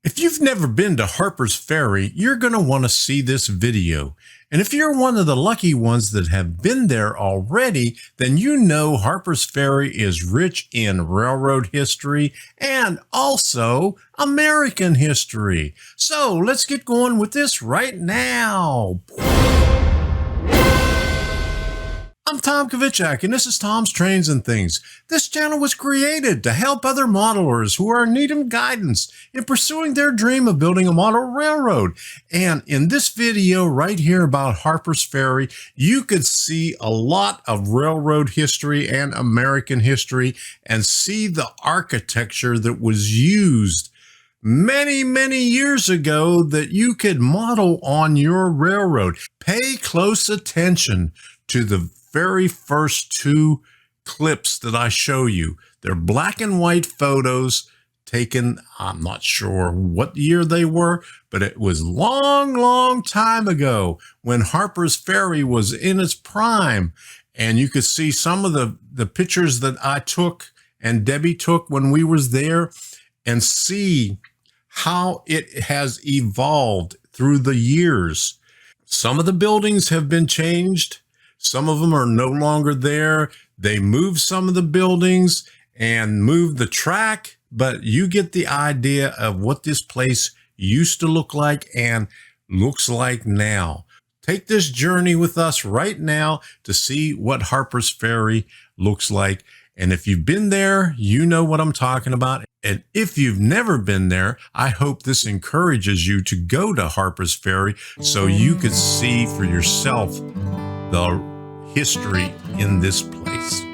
If you've never been to Harpers Ferry, you're going to want to see this video. And if you're one of the lucky ones that have been there already, then you know Harpers Ferry is rich in railroad history and also American history. So let's get going with this right now. I'm Tom Kovichak, and this is Tom's Trains and Things. This channel was created to help other modelers who are in need of guidance in pursuing their dream of building a model railroad. And in this video right here about Harpers Ferry, you could see a lot of railroad history and American history and see the architecture that was used many years ago that you could model on your railroad. Pay close attention to the very first two clips that I show you. They're black and white photos taken, I'm not sure what year they were, but it was long time ago when Harpers Ferry was in its prime. And you could see some of the pictures that I took and Debbie took when we was there and see how it has evolved through the years. Some of the buildings have been changed. Some of them are no longer there. They moved some of the buildings and moved the track, but you get the idea of what this place used to look like and looks like now. Take this journey with us right now to see what Harpers Ferry looks like. And if you've been there, you know what I'm talking about. And if you've never been there, I hope this encourages you to go to Harpers Ferry so you could see for yourself the history in this place.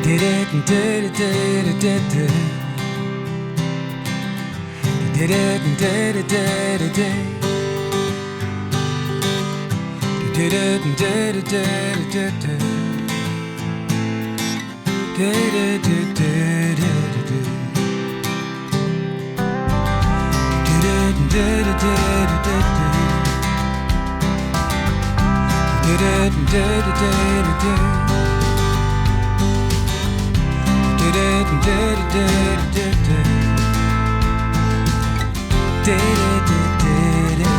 did it and did it, did it, did it. Did it and did it, did it, did it. Did it and did it, did it, did it. Did it, did it, did it, did it. Did it and did it, did it, did it. Did it and did it, did it, did it. Did it and did it, did it, did it. Did it, did it, did it.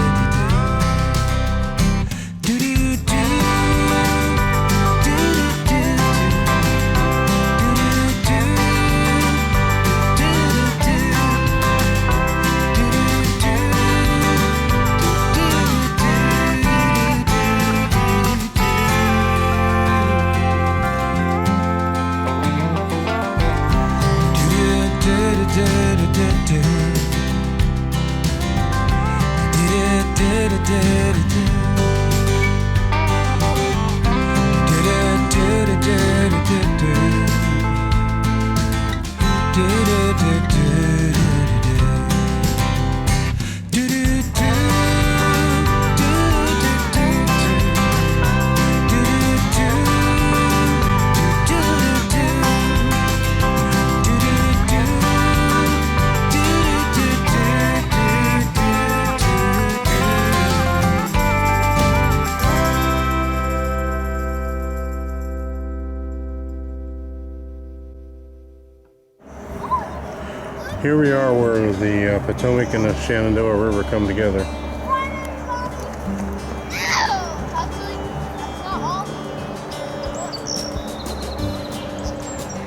Here we are where the Potomac and the Shenandoah River come together.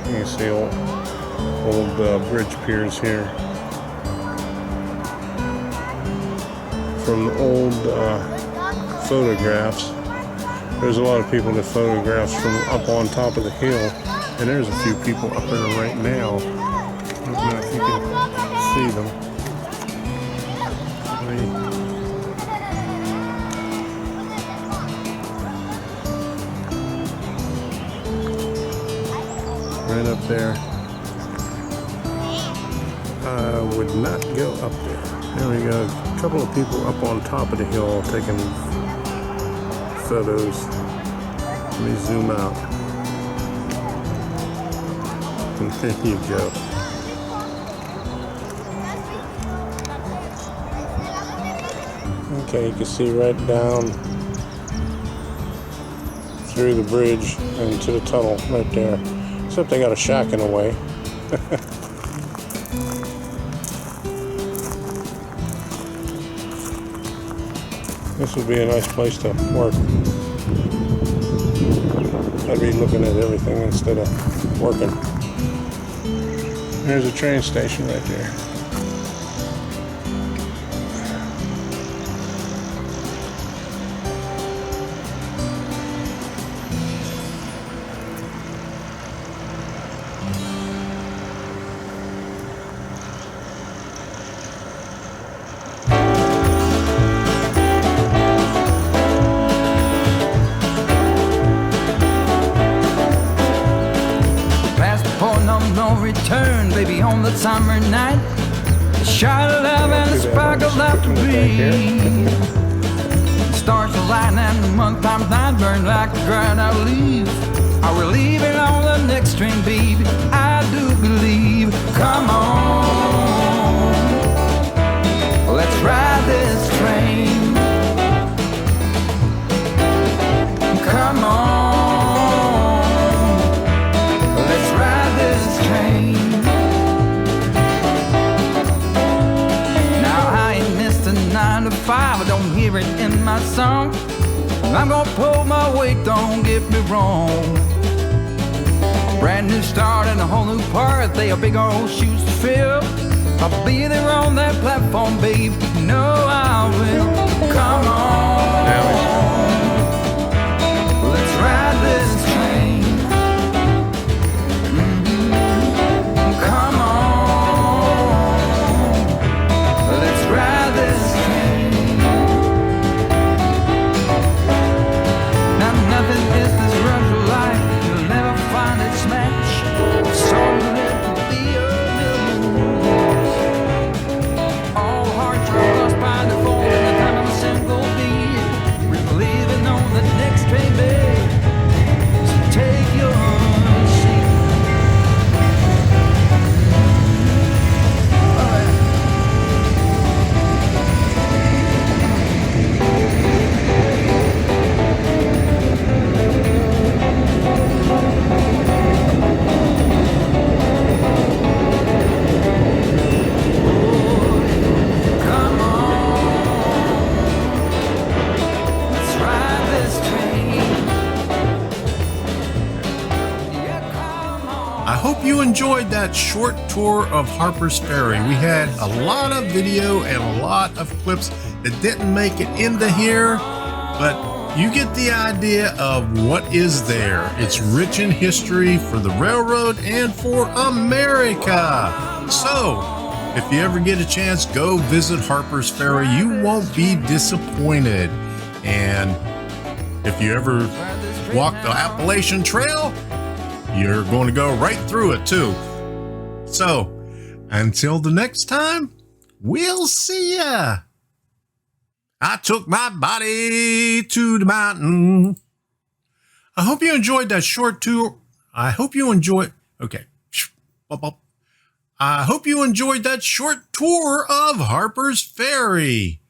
You can see old bridge piers here. From old photographs. There's a lot of people that photographs from up on top of the hill. And there's a few people up there right now. I don't know if you can see them. Right up there. I would not go up there. There we go. A couple of people up on top of the hill taking photos. Let me zoom out. And there you go. Okay, you can see right down through the bridge and to the tunnel right there. Except they got a shack in the way. This would be a nice place to work. I'd be looking at everything instead of working. There's a train station right there. No return, baby, on the summer night. The shot of love and the sparkle of the breeze. Stars align and the month times night burn like the ground I leave. Are we leaving on the next train, baby? I do believe. Come on, let's ride this train. Come on. I don't hear it in my song. I'm gonna pull my weight, don't get me wrong. Brand new start and a whole new part. They are big old shoes to fill. I'll be there on that platform, babe. You know I will. Come on, let's ride this train. Come on, let's ride this train. Nothing is this rush of life. You'll never find its match. I hope you enjoyed that short tour of Harpers Ferry. We had a lot of video and a lot of clips that didn't make it into here, but you get the idea of what is there. It's rich in history for the railroad and for America. So, if you ever get a chance, go visit Harpers Ferry. You won't be disappointed. And if you ever walk the Appalachian Trail, you're going to go right through it too. So, until the next time, we'll see ya. I took my body to the mountain. I hope you enjoyed that short tour. I hope you enjoyed that short tour of Harpers Ferry.